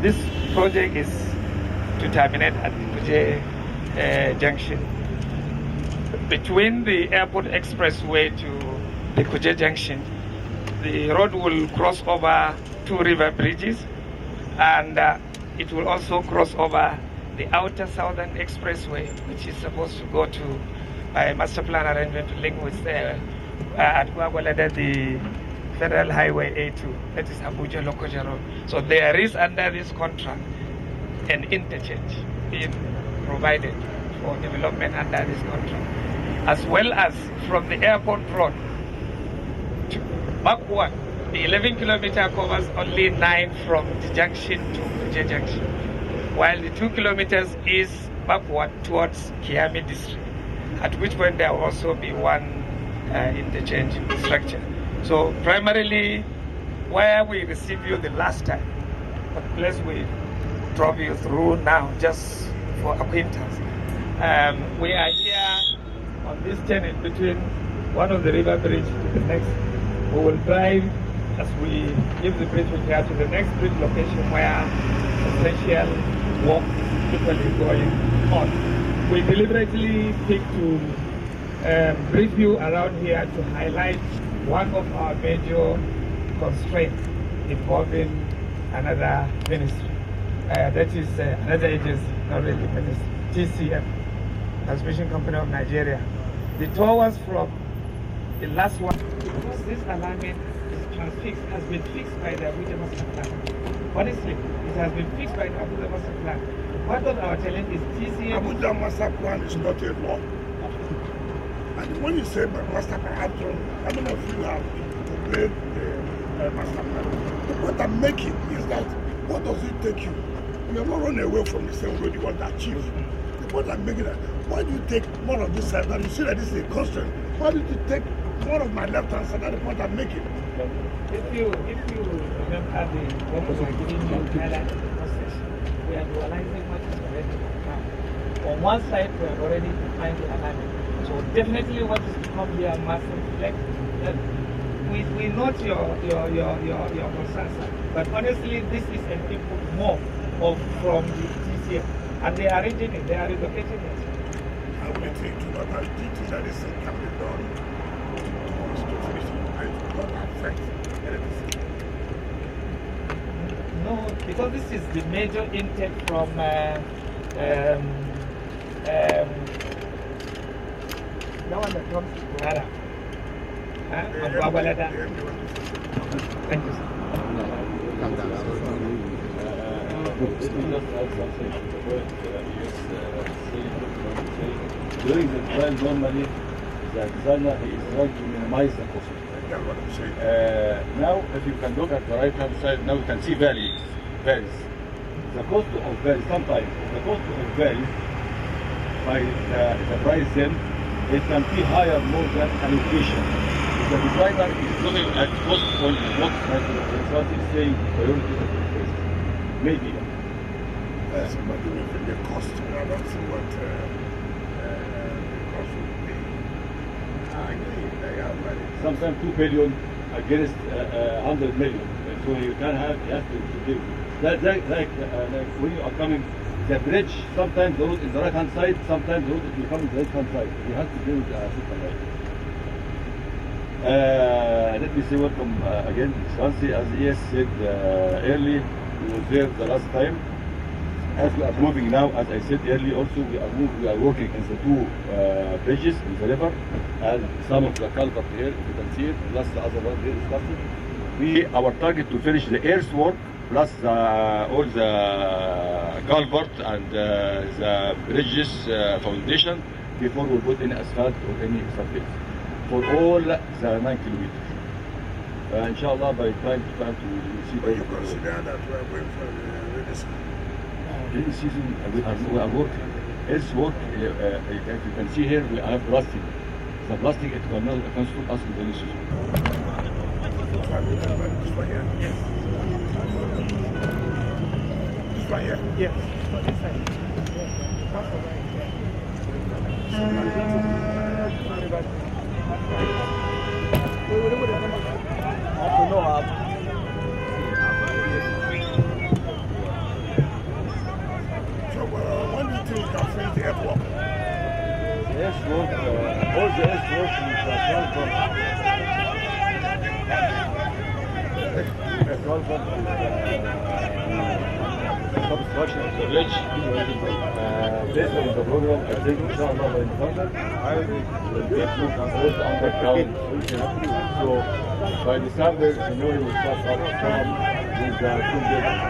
This project is to terminate at Kuje Junction. Between the airport expressway to the Kuje Junction, the road will cross over two river bridges, and it will also cross over the outer southern expressway, which is supposed to go to by master plan arrangement to link with at Guagualada, the Federal Highway A2, that is Abuja Lokoja Road. So there is under this contract an interchange being provided for development under this contract, as well as from the airport road to backward. The 11-kilometer covers only 9 from the junction to Kuje Junction, while the 2 kilometers is backward towards Kiami district, at which point there will also be one interchange structure. So primarily, where we received you the last time, the place we drove you through now, just for acquaintance, we are here on this journey between one of the river bridge to the next. We will drive as we give the bridge repair to the next bridge location where essential work is typically going on. We deliberately picked to brief you around here to highlight one of our major constraints involving another ministry. That is another agency, not really ministry, TCM, Transmission Company of Nigeria. The tour was from the last one. Because this alignment is transfixed, has been fixed by the Abuja Master Plan. Honestly, it has been fixed by the Abuja Master Plan. Part of our challenge is TCM. Abuja Master Plan is not a law. And when you say master plan, how many of you have played the master plan? The point I'm making is that what does it take you? You are not running away from the same road you want to achieve. The point I'm making is why do you take more of this side? Now you see that this is a constraint. Why did you take more of my left hand side? That's the point I'm making. If you remember what we were giving you highlight in the process, we are dualizing what is already found. On one side, we have already defined the alignment. So definitely what is to come here must reflect that we note your concerns, but honestly this is an input more from the TCM, and they are arranging it, they are relocating it. I will take to what I did that is can be done to not affect anything. No, because this is the major intake from the one that comes to Naira. Thank you, sir. During the trial, normally the designer is trying to minimize the cost. Now, if you can look at the right-hand side, now you can see varies. The cost of varies, sometimes the cost of varies by the price then, it can be higher more than allocation. The designer is looking at cost on what what is saying priority of the place. Maybe. Somebody will think the cost, I don't see what the cost would be. I agree, they are valid. Sometimes 2 billion against 100 million. So you have to give. That's like when you are coming, the bridge, sometimes the road is the right hand side, sometimes the road is becoming the left hand side. You have to deal with the system right. Let me say welcome again, Swansea. As ES said early, we were there the last time. As we are moving now, as I said earlier, also we are working in the 2 bridges in the river, and some of the culvert here, if you can see it, plus the other one here is started. Our target to finish the earthwork plus all the culvert and the bridges foundation before we put any asphalt or any surface for all the 9 kilometers. Inshallah, by time to see. But you consider that we are going for the rainy season? Rainy season, we are working. Earthwork, if you can see here, we have plastic. The plastic, it can stop us in the rainy season. Yes. This one here? Yes, on this side. That's all right. So when do you think you can finish the earthwork? Yes, work, all the S work is 12 construction of the bridge. Based on the program, I think inshallah by November, will get moved all the underground. So by December, the new will start up with the two buildings.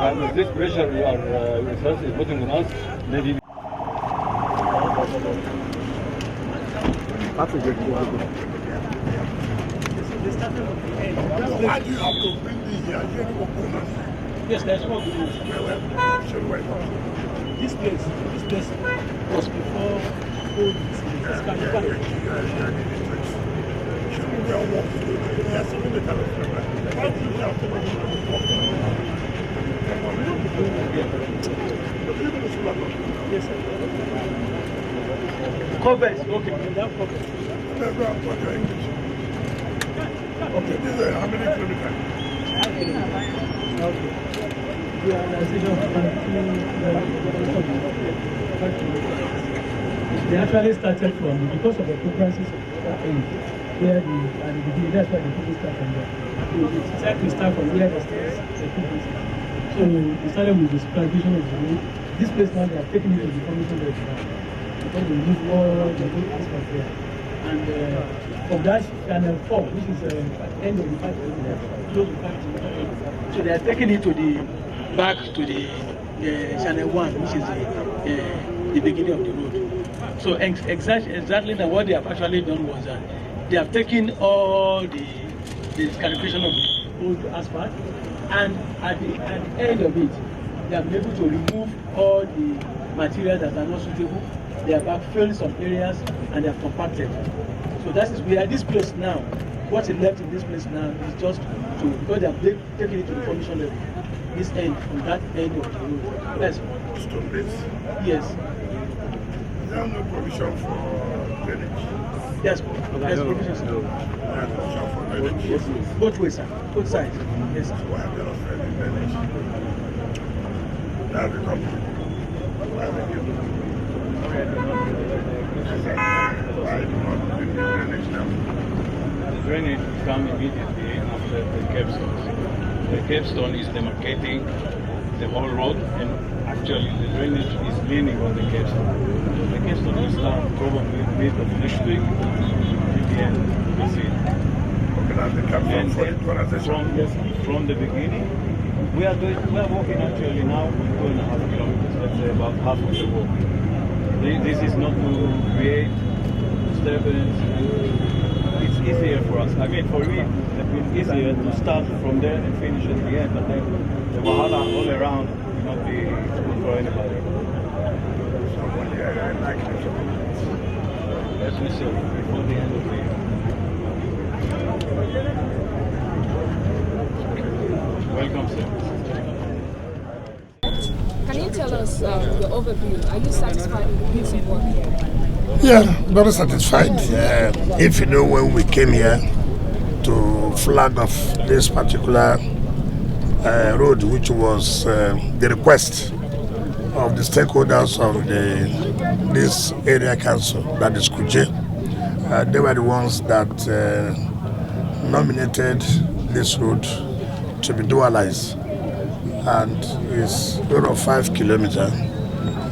And with this pressure we are research is putting on us, maybe. Why do you have to bring this here? You don't work on us. Yes, there's one. Show me where it was. This place was before old. Show me where it was. Yes, we need to have a problem. Why do you have to bring Yes, sir. Covers, okay. That covers. Okay, this is how many kilometers? Okay. The organization they actually started from, because of the progresses of that end, where the beginning, that's why the people start from there. So they decided to start from where the stairs, the people. So we started with the plantation of the road. This place now they are taking it to the formation of the ground. Because they move all the whole aspect there. And from that channel 4, which is at the end of the 5 kilometers, close to 5 kilometers. So they are taking it to the back to the channel 1, which is the beginning of the road. So exactly what they have actually done was that they have taken all the calculation of the old asphalt, and at the end of it, they have been able to remove all the materials that are not suitable. They have backfilled some areas and they have compacted. So that is where this place now, what is left in this place now is just to, because they have taken it to the formation level. This end, from that end of the road. Yes. Stone base. Yes. There are no provision for drainage. Yes, there's provision, sir. There are provision for drainage. Yes, both ways, sir. Both sides. Yes, sir. Why have they not said drainage? That's the company. Why have they given? Why do not bring the drainage now? The drainage will come immediately after the capstone. The capstone is demarcating the whole road, and actually the drainage is leaning on the capstone. The capstone will start probably mid of next week. Again, we'll see. Okay, that's the capstone for the organization. From the beginning, we are walking actually now 2.5 kilometers. Let's say about half of the walk. This is not to create disturbance. It's easier for us. Again, for me, it's been easier to start from there and finish at the end, but then the wahala all around will not be good for anybody. Someone here, I like it. As we said, before the end of the year. Welcome, sir. Can you tell us your overview? Are you satisfied with the piece of work here? Yeah, very satisfied. If you know, when we came here to flag off this particular road, which was the request of the stakeholders of this area council, that is Kuje, they were the ones that nominated this road to be dualized, and it's road of 5 kilometers.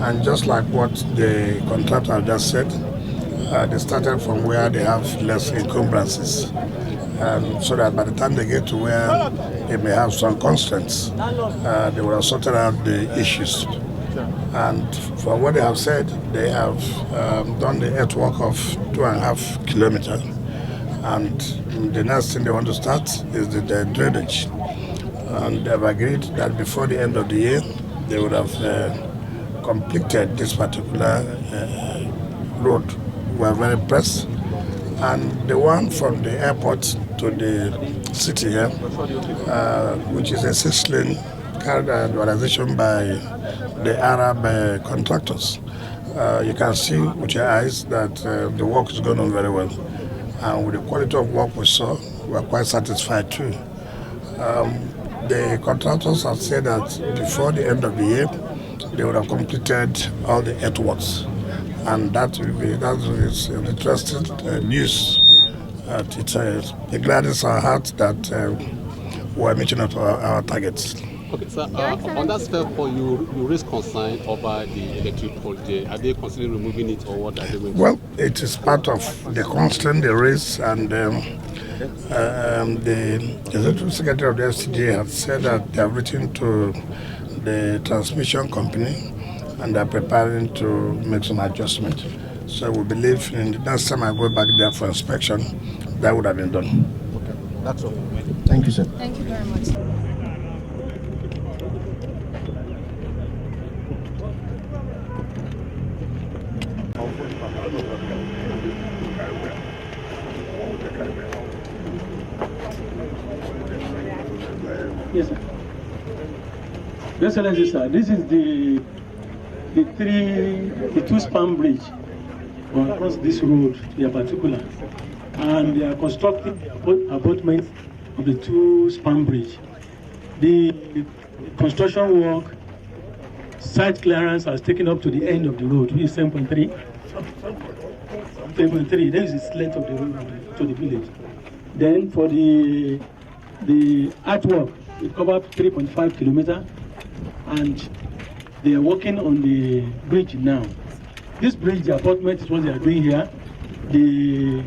And just like what the contractor just said, they started from where they have less encumbrances, so that by the time they get to where they may have some constraints, they will have sorted out the issues. And for what they have said, they have done the earthwork of 2.5 kilometers. And the next thing they want to start is the drainage. And they've agreed that before the end of the year, they would have completed this particular road. We are very pressed. And the one from the airport to the city here, which is a 6-lane organization by the Arab contractors. You can see with your eyes that the work is going on very well. And with the quality of work we saw, we are quite satisfied too. The contractors have said that before the end of the year, they would have completed all the earthworks. And that is interesting news. It gladdens our heart that we are meeting up our targets. Okay, sir, on that step, you raise concern over the electric policy. Are they considering removing it, or what are they going to do? Well, it is part of the constraint they raise, and the Executive Secretary of the FCT has said that they have written to the transmission company and they are preparing to make some adjustment. So we believe in the next time I go back there for inspection, that would have been done. Okay, that's all. Thank you, sir. Thank you very much. Yes, sir. Your Excellency, sir, this is the two-span bridge across this road in particular, and they are constructing abutments of the two-span bridge. The construction work, site clearance has taken up to the end of the road, which is 7.3. 7.3. There is the length of the road to the village. Then for the artwork, it covers 3.5 kilometers, and they are working on the bridge now. This bridge, the abutment is what they are doing here. The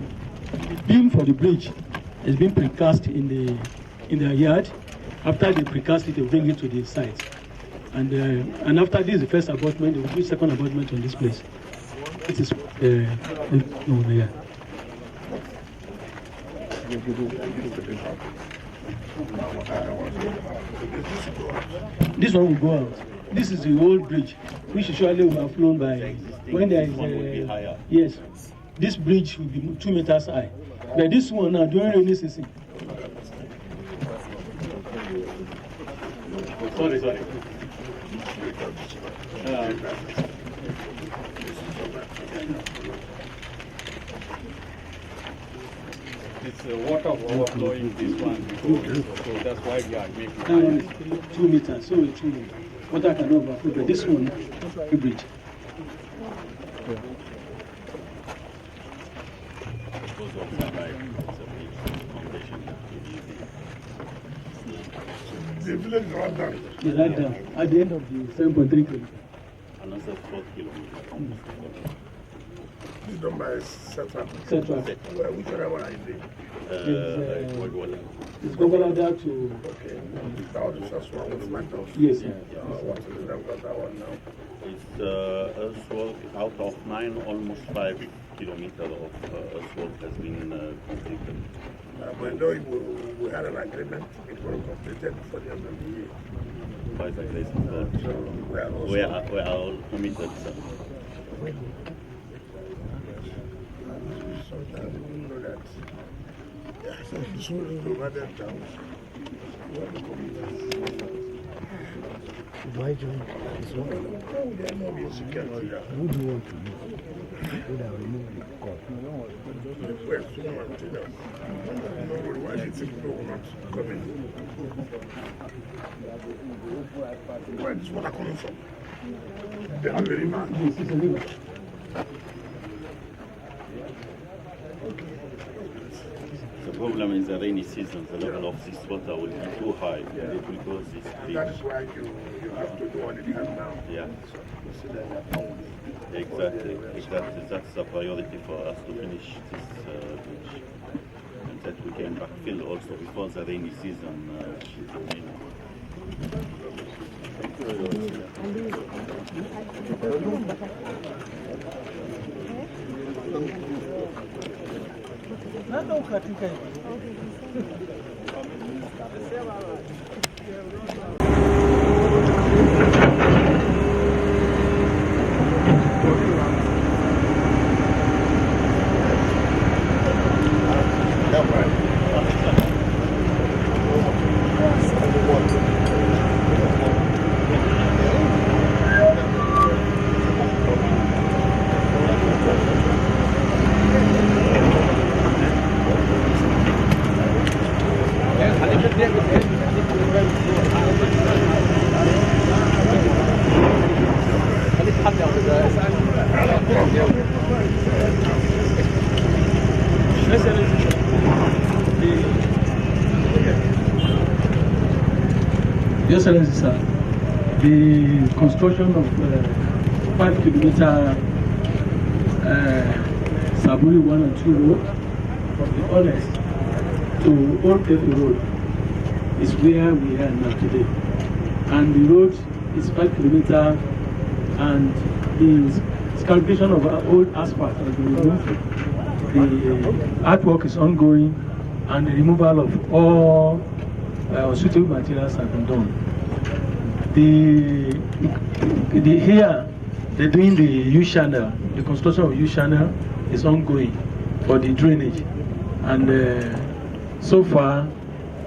beam for the bridge has been precast in their yard. After they precast it, they bring it to the site. And after this, the first abutment, they will do second abutment on this place. This is over here. This one will go out. This is the old bridge, which usually overflown by when there is yes. This bridge will be 2 meters high. But this one now during rainy season. Sorry. It's water overflowing this one, so that's why we are making That one is 2 meters, so it's 2 meters. Water can overflow, but this one, a bridge. The village is right down. Yeah, right down, at the end of the 7.3 kilometers. another 4 kilometers. It's done by Central. Central. Which other one are you doing? It's Gogolada to... Okay. That was the first one with my house. Yes. What is that one now? It's earthwork out of 9, almost 5 kilometers of earthwork has been completed. But though we had an agreement, it was completed before the end of the year. By the grace of God. So We are all committed, sir. Sometimes we know that. Yeah, so it's provided down. Do I join this one? There may be security. Who do you want to move? Who that remove the call? Well, someone to them. No, why do you think people will not come in? Where is water coming from? They are very bad. The problem in the rainy season, the level of this water will be too high. It will cause this That bridge. is why you have to do what you can now. Yeah, exactly. That's the priority for us to finish this bridge. And that we can backfill also before the rainy season, which is the main. Your Excellency, sir, the construction of 5-kilometer Saburi 1 and 2 road from the Honest to Old Kefi Road is where we are now today. And the road is 5 kilometers, and the scarification of our old asphalt has been removed. The artwork is ongoing, and the removal of all suitable materials have been done. Here they're doing the U-channel. The construction of U-channel is ongoing for the drainage, and so far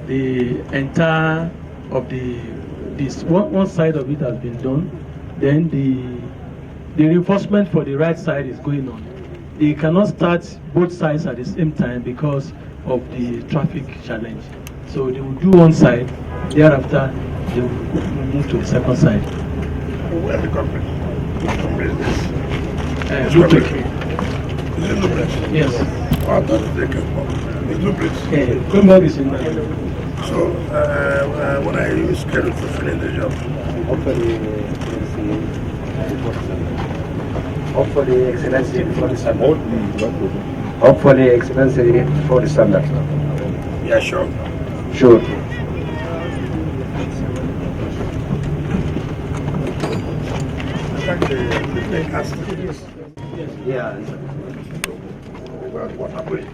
the entire of this one side of it has been done. Then the reinforcement for the right side is going on. They cannot start both sides at the same time because of the traffic challenge. So they will do one side, thereafter they will move to the second side. Where the company? Which company is this? Wike. Is it Lubrex? Yes. I thought they came from. It's Lubrex. Greenberg is in there. So, when are you scheduled to finish the job? Hopefully, Excellency, before December. Hopefully, Excellency, before December. Yeah, sure. Sure. I think the thing has to be. Yeah. What happened?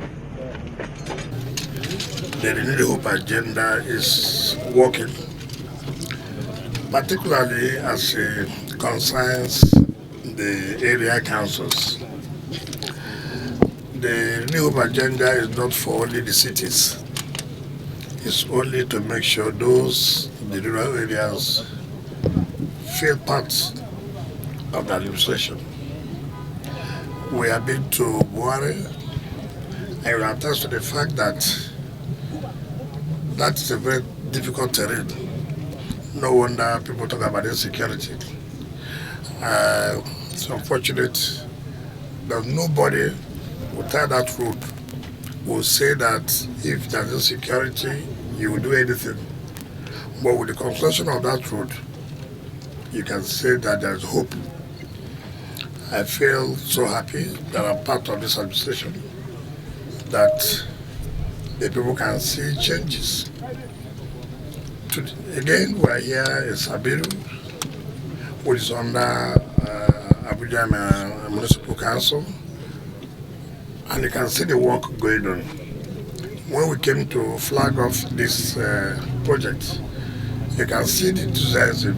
The Renewed Hope agenda is working, particularly as it concerns the area councils. The Renewed Hope agenda is not for only the cities. It's only to make sure those the rural areas feel part of the administration. We have been to Buhari, and we attest to the fact that that is a very difficult terrain. No wonder people talk about insecurity. It's unfortunate that nobody without that road will say that if there's insecurity, you will do anything. But with the construction of that road, you can say that there's hope. I feel so happy that I'm part of this administration, that the people can see changes. Again, we're here in Sabiru, which is under Abuja Municipal Council, and you can see the work going on. When we came to flag off this project, you can see the enthusiasm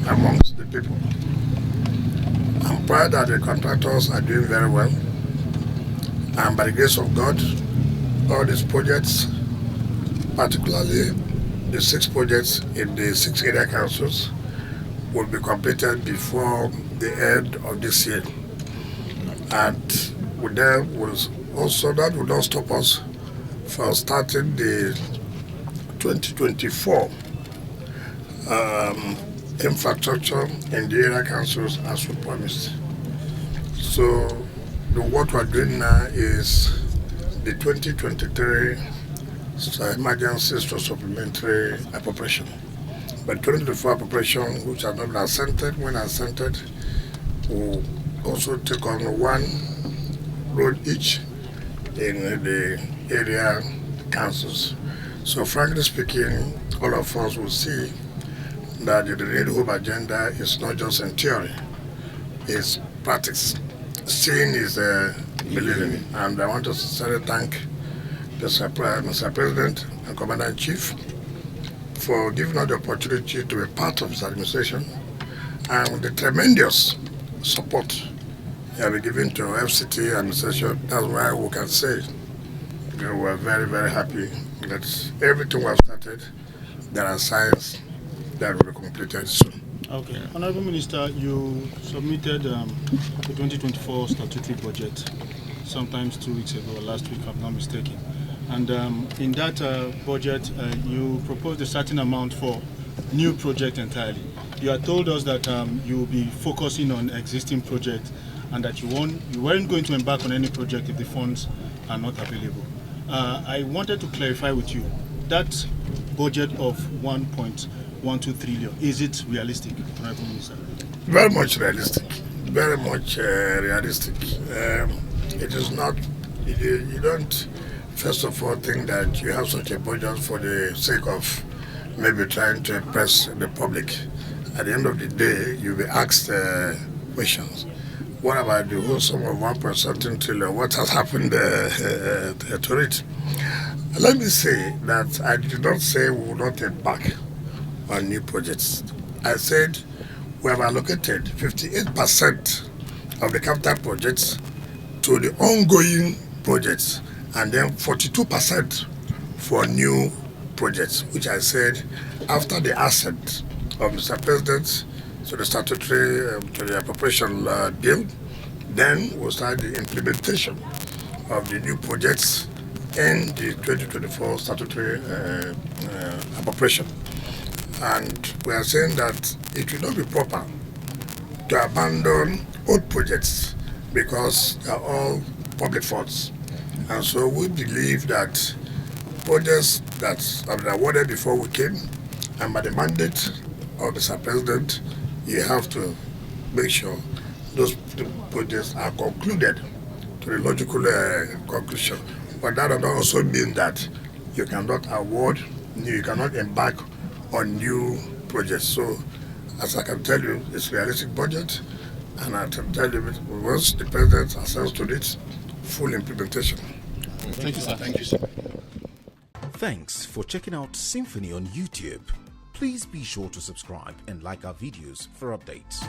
amongst the people. I'm proud that the contractors are doing very well, and by the grace of God, all these projects, particularly the 6 projects in the 6 area councils, will be completed before the end of this year. And with them, also that will not stop us from starting the 2024 infrastructure in the area councils as we promised. So what we're doing now is the 2023 emergency supplementary appropriation. But 2024 appropriation, which has not been assented, when assented, will also take on 1 road each in the area councils. So frankly speaking, all of us will see that the Renewed Hope agenda is not just in theory, it's practice. Seeing is believing. And I want to sincerely thank Mr. President and Commander-in-Chief for giving us the opportunity to be part of this administration and the tremendous support you have been given to FCT administration. That's why we can say we're very, very happy that everything we have started, there are signs that will be completed soon. Okay. Honorable Minister, you submitted the 2024 statutory budget sometimes 2 weeks ago, last week, if I'm not mistaken. And in that budget, you proposed a certain amount for new project entirely. You had told us that you will be focusing on existing projects and that you weren't going to embark on any project if the funds are not available. I wanted to clarify with you that budget of 1.12 trillion, is it realistic, Honorable Minister? Very much realistic. Very much realistic. It is not, you don't, first of all, think that you have such a budget for the sake of maybe trying to impress the public. At the end of the day, you'll be asked questions. What about the whole sum of 1.something trillion? What has happened to it? Let me say that I did not say we will not embark on new projects. I said we have allocated 58% of the capital projects to the ongoing projects and then 42% for new projects, which I said after the assent of Mr. President to the statutory, to the appropriation bill, then we'll start the implementation of the new projects in the 2024 statutory appropriation. And we are saying that it will not be proper to abandon old projects because they are all public funds. And so we believe that projects that have been awarded before we came, and by the mandate of Mr. President, you have to make sure those projects are concluded to the logical conclusion. But that does also mean that you cannot award, you cannot embark on new projects. So, as I can tell you, it's a realistic budget, and I can tell you, once the President assents to it, full implementation. Thank you, sir. Thank you, sir. Thanks for checking out Symphony on YouTube. Please be sure to subscribe and like our videos for updates.